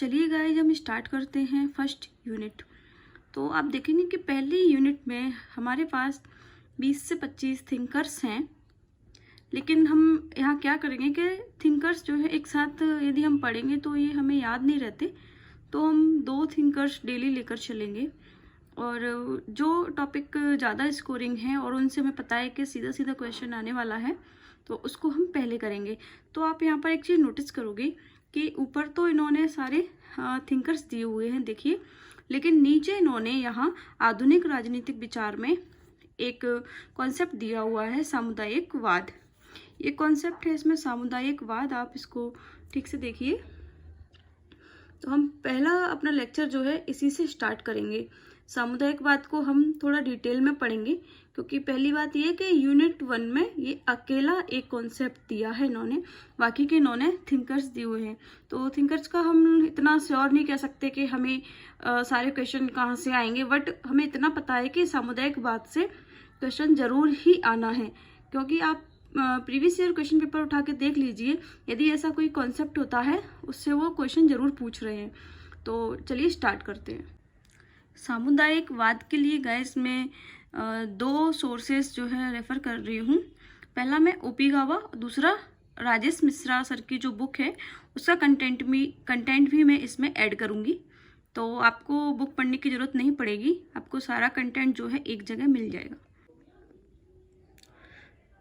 चलिए गाइस, हम स्टार्ट करते हैं फर्स्ट यूनिट। तो आप देखेंगे कि पहली यूनिट में हमारे पास 20 से 25 थिंकर्स हैं, लेकिन हम यहाँ क्या करेंगे कि थिंकर्स जो है एक साथ यदि हम पढ़ेंगे तो ये हमें याद नहीं रहते, तो हम 2 थिंकर्स डेली लेकर चलेंगे। और जो टॉपिक ज़्यादा स्कोरिंग है और उनसे हमें पता है कि सीधा सीधा क्वेश्चन आने वाला है, तो उसको हम पहले करेंगे। तो आप यहाँ पर एक चीज़ नोटिस करोगे कि ऊपर तो इन्होंने सारे थिंकर्स दिए हुए हैं, देखिए, लेकिन नीचे इन्होंने यहाँ आधुनिक राजनीतिक विचार में एक कॉन्सेप्ट दिया हुआ है, सामुदायिकवाद। ये कॉन्सेप्ट है इसमें सामुदायिकवाद, आप इसको ठीक से देखिए। तो हम पहला अपना लेक्चर जो है इसी से स्टार्ट करेंगे। सामुदायिकवाद को हम थोड़ा डिटेल में पढ़ेंगे, क्योंकि पहली बात ये है कि यूनिट 1 में ये अकेला एक कॉन्सेप्ट दिया है इन्होंने, बाकी के इन्होंने थिंकर्स दिए हुए हैं। तो थिंकर्स का हम इतना श्योर नहीं कह सकते कि हमें सारे क्वेश्चन कहाँ से आएंगे, बट हमें इतना पता है कि सामुदायिकवाद से क्वेश्चन जरूर ही आना है, क्योंकि आप प्रीवियस ईयर क्वेश्चन पेपर उठा के देख लीजिए, यदि ऐसा कोई कॉन्सेप्ट होता है उससे वो क्वेश्चन जरूर पूछ रहे हैं। तो चलिए स्टार्ट करते हैं। सामुदायिकवाद के लिए गाइस मैं 2 सोर्सेस जो है रेफर कर रही हूँ। पहला मैं ओपिगावा, दूसरा राजेश मिश्रा सर की जो बुक है उसका कंटेंट भी मैं इसमें ऐड करूँगी। तो आपको बुक पढ़ने की ज़रूरत नहीं पड़ेगी, आपको सारा कंटेंट जो है एक जगह मिल जाएगा।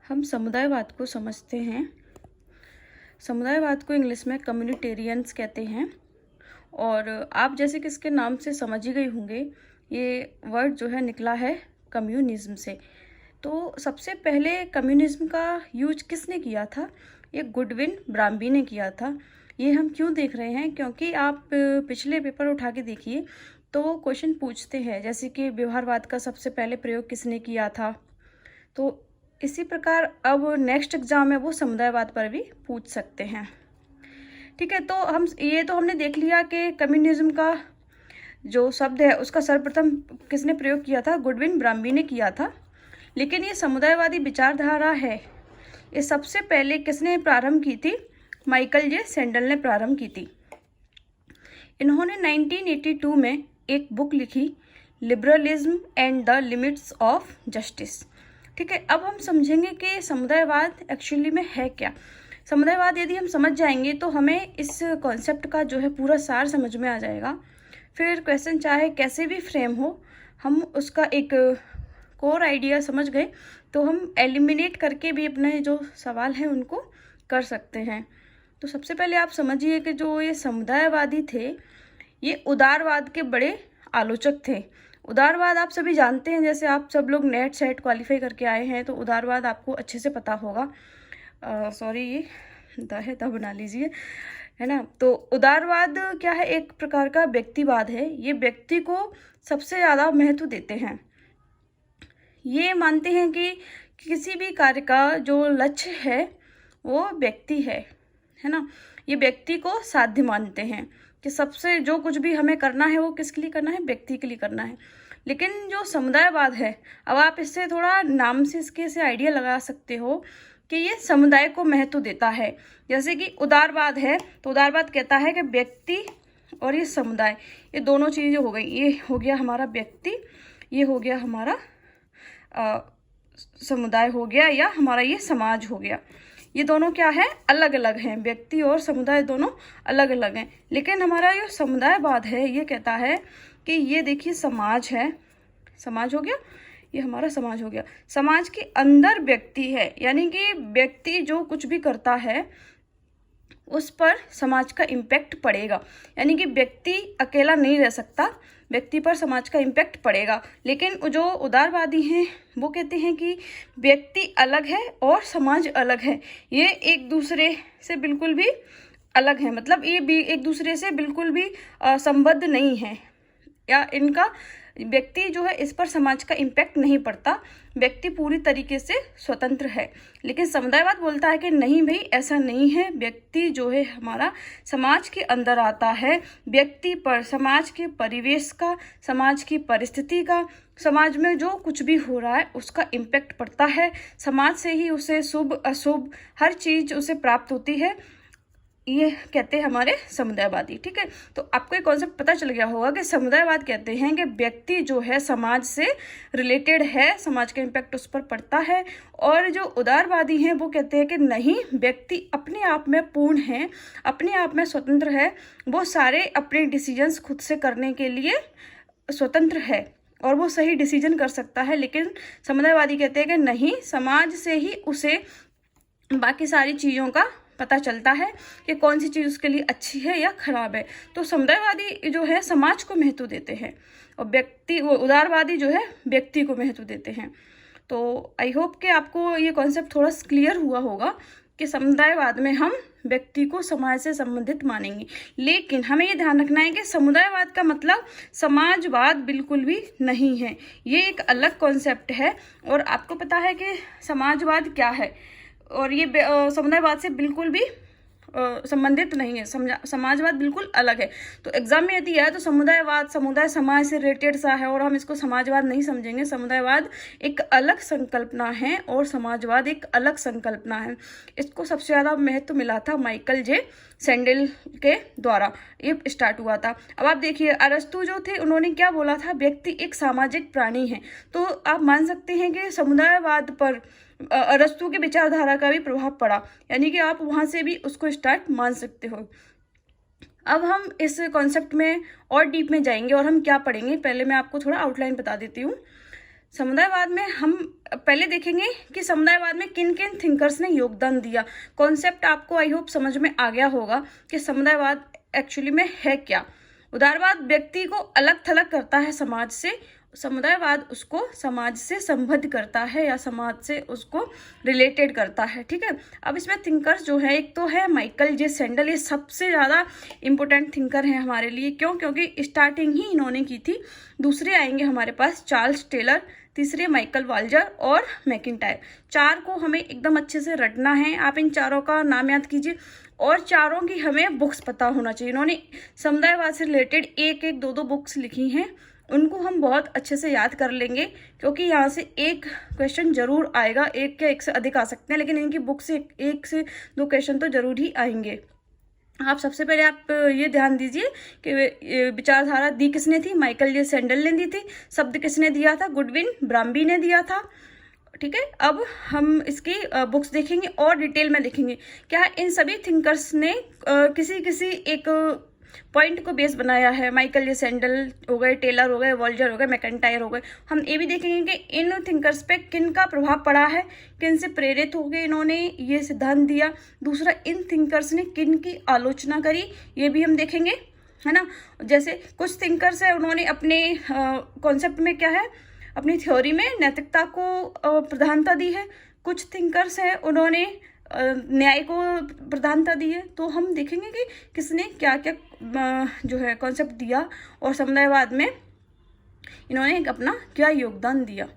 हम समुदायवाद को समझते हैं। समुदायवाद को इंग्लिश में कम्युनिटेरियंस कहते हैं, और आप जैसे कि इसके नाम से समझ ही गए होंगे, ये वर्ड जो है निकला है कम्युनिज्म से। तो सबसे पहले कम्युनिज्म का यूज किसने किया था? ये गुडविन ब्राम्बी ने किया था। ये हम क्यों देख रहे हैं? क्योंकि आप पिछले पेपर उठा के देखिए तो क्वेश्चन पूछते हैं, जैसे कि व्यवहारवाद का सबसे पहले प्रयोग किसने किया था। तो इसी प्रकार अब नेक्स्ट एग्जाम में वो समुदायवाद पर भी पूछ सकते हैं। ठीक है, तो हमने देख लिया कि कम्युनिज्म का जो शब्द है उसका सर्वप्रथम किसने प्रयोग किया था? गुडविन ब्राम्बी ने किया था। लेकिन ये समुदायवादी विचारधारा है, ये सबसे पहले किसने प्रारंभ की थी? माइकल जे सैंडल ने प्रारंभ की थी। इन्होंने 1982 में एक बुक लिखी, liberalism and the limits of justice. ठीक है, अब हम समझेंगे कि समुदायवाद एक्चुअली में है क्या। समुदायवाद यदि हम समझ जाएंगे तो हमें इस कॉन्सेप्ट का जो है पूरा सार समझ में आ जाएगा। फिर क्वेश्चन चाहे कैसे भी फ्रेम हो, हम उसका एक कोर आइडिया समझ गए तो हम एलिमिनेट करके भी अपने जो सवाल हैं उनको कर सकते हैं। तो सबसे पहले आप समझिए कि जो ये समुदायवादी थे, ये उदारवाद के बड़े आलोचक थे। उदारवाद आप सभी जानते हैं, जैसे आप सब लोग नेट सेट क्वालिफाई करके आए हैं तो उदारवाद आपको अच्छे से पता होगा। सॉरी, ये द बना लीजिए, है ना। तो उदारवाद क्या है? एक प्रकार का व्यक्तिवाद है। ये व्यक्ति को सबसे ज़्यादा महत्व देते हैं। ये मानते हैं कि किसी भी कार्य का जो लक्ष्य है वो व्यक्ति है ना। ये व्यक्ति को साध्य मानते हैं कि सबसे जो कुछ भी हमें करना है वो किसके लिए करना है? व्यक्ति के लिए करना है। लेकिन जो समुदायवाद है, अब आप इससे थोड़ा नाम से इसके से आइडिया लगा सकते हो कि ये समुदाय को महत्व देता है। जैसे कि उदारवाद है तो उदारवाद कहता है कि व्यक्ति और ये समुदाय, ये दोनों चीज़ें हो गई। ये हो गया हमारा व्यक्ति, ये हो गया हमारा समुदाय हो गया, या हमारा ये समाज हो गया। ये दोनों क्या है? अलग अलग हैं। व्यक्ति और समुदाय दोनों अलग अलग हैं। लेकिन हमारा जो समुदायवाद है ये कहता है कि ये देखिए समाज है, समाज हो गया, ये हमारा समाज हो गया। समाज के अंदर व्यक्ति है, यानी कि व्यक्ति जो कुछ भी करता है उस पर समाज का इम्पैक्ट पड़ेगा। यानी कि व्यक्ति अकेला नहीं रह सकता, व्यक्ति पर समाज का इम्पैक्ट पड़ेगा। लेकिन जो उदारवादी हैं वो कहते हैं कि व्यक्ति अलग है और समाज अलग है, ये एक दूसरे से बिल्कुल भी अलग है। मतलब ये भी एक दूसरे से बिल्कुल भी संबद्ध नहीं है, या इनका व्यक्ति जो है इस पर समाज का इम्पैक्ट नहीं पड़ता, व्यक्ति पूरी तरीके से स्वतंत्र है। लेकिन समुदायवाद बोलता है कि नहीं भाई, ऐसा नहीं है, व्यक्ति जो है हमारा समाज के अंदर आता है, व्यक्ति पर समाज के परिवेश का, समाज की परिस्थिति का, समाज में जो कुछ भी हो रहा है उसका इम्पैक्ट पड़ता है। समाज से ही उसे शुभ अशुभ हर चीज़ उसे प्राप्त होती है। ये कहते हैं हमारे समुदायवादी। ठीक है, तो आपको एक कॉन्सेप्ट पता चल गया होगा कि समुदायवाद कहते हैं कि व्यक्ति जो है समाज से रिलेटेड है, समाज का इम्पैक्ट उस पर पड़ता है। और जो उदारवादी हैं वो कहते हैं कि नहीं, व्यक्ति अपने आप में पूर्ण है, अपने आप में स्वतंत्र है, वो सारे अपने डिसीजंस खुद से करने के लिए स्वतंत्र है और वो सही डिसीजन कर सकता है। लेकिन समुदायवादी कहते हैं कि नहीं, समाज से ही उसे बाकी सारी चीज़ों का पता चलता है कि कौन सी चीज़ उसके लिए अच्छी है या खराब है। तो समुदायवादी जो है समाज को महत्व देते हैं और वो उदारवादी जो है व्यक्ति को महत्व देते हैं। तो आई होप कि आपको ये कॉन्सेप्ट थोड़ा क्लियर हुआ होगा कि समुदायवाद में हम व्यक्ति को समाज से संबंधित मानेंगे। लेकिन हमें ये ध्यान रखना है कि समुदायवाद का मतलब समाजवाद बिल्कुल भी नहीं है, ये एक अलग कॉन्सेप्ट है। और आपको पता है कि समाजवाद क्या है और ये समुदायवाद से बिल्कुल भी संबंधित नहीं है। समाजवाद बिल्कुल अलग है। तो एग्जाम में यदि है तो समुदायवाद समुदाय समाज से रिलेटेड सा है और हम इसको समाजवाद नहीं समझेंगे। समुदायवाद एक अलग संकल्पना है और समाजवाद एक अलग संकल्पना है। इसको सबसे ज़्यादा महत्व मिला था माइकल जे सैंडल के द्वारा, ये स्टार्ट हुआ था। अब आप देखिए अरस्तु जो थे उन्होंने क्या बोला था, व्यक्ति एक सामाजिक प्राणी है। तो आप मान सकते हैं कि समुदायवाद पर अरस्तु की विचारधारा का भी प्रभाव पड़ा, यानी कि आप वहाँ से भी उसको स्टार्ट मान सकते हो। अब हम इस कॉन्सेप्ट में और डीप में जाएंगे और हम क्या पढ़ेंगे, पहले मैं आपको थोड़ा आउटलाइन बता देती हूँ। समुदायवाद में हम पहले देखेंगे कि समुदायवाद में किन किन थिंकर्स ने योगदान दिया। कॉन्सेप्ट आपको आई होप समझ में आ गया होगा कि समुदायवाद एक्चुअली में है क्या। उदारवाद व्यक्ति को अलग थलग करता है समाज से, समुदायवाद उसको समाज से संबद्ध करता है या समाज से उसको रिलेटेड करता है। ठीक है, अब इसमें थिंकर्स जो है, एक तो है माइकल जे सैंडल, ये सबसे ज़्यादा इम्पोर्टेंट थिंकर है हमारे लिए। क्यों? क्योंकि स्टार्टिंग ही इन्होंने की थी। दूसरे आएंगे हमारे पास चार्ल्स टेलर, तीसरे माइकल वाल्जर और मैकिंटायर। चार को हमें एकदम अच्छे से रटना है, आप इन चारों का नाम याद कीजिए और चारों की हमें बुक्स पता होना चाहिए। इन्होंने समुदायवाद से रिलेटेड एक एक दो बुक्स लिखी हैं, उनको हम बहुत अच्छे से याद कर लेंगे क्योंकि यहाँ से एक क्वेश्चन जरूर आएगा, एक या एक से अधिक आ सकते हैं, लेकिन इनकी बुक से एक से दो क्वेश्चन तो जरूर ही आएंगे। आप सबसे पहले आप ये ध्यान दीजिए कि विचारधारा दी किसने थी, माइकल जे सैंडल ने दी थी। शब्द किसने दिया था, गुडविन ब्राम्बी ने दिया था। ठीक है, अब हम इसकी बुक्स देखेंगे और डिटेल में देखेंगे क्या इन सभी थिंकर्स ने किसी किसी एक पॉइंट को बेस बनाया है। माइकल जे सैंडल हो गए, टेलर हो गए, वॉल्जर हो गए, मैकिंटायर हो गए। हम ये भी देखेंगे कि इन थिंकर्स पे किन का प्रभाव पड़ा है, किन से प्रेरित हो गए इन्होंने ये सिद्धांत दिया। दूसरा, इन थिंकर्स ने किन की आलोचना करी, ये भी हम देखेंगे, है ना। जैसे कुछ थिंकर्स है उन्होंने अपने कॉन्सेप्ट में क्या है, अपनी थ्योरी में नैतिकता को प्रधानता दी है। कुछ थिंकर्स हैं उन्होंने न्याय को प्रधानता दी है। तो हम देखेंगे कि किसने क्या क्या जो है कॉन्सेप्ट दिया और समुदायवाद में इन्होंने अपना क्या योगदान दिया।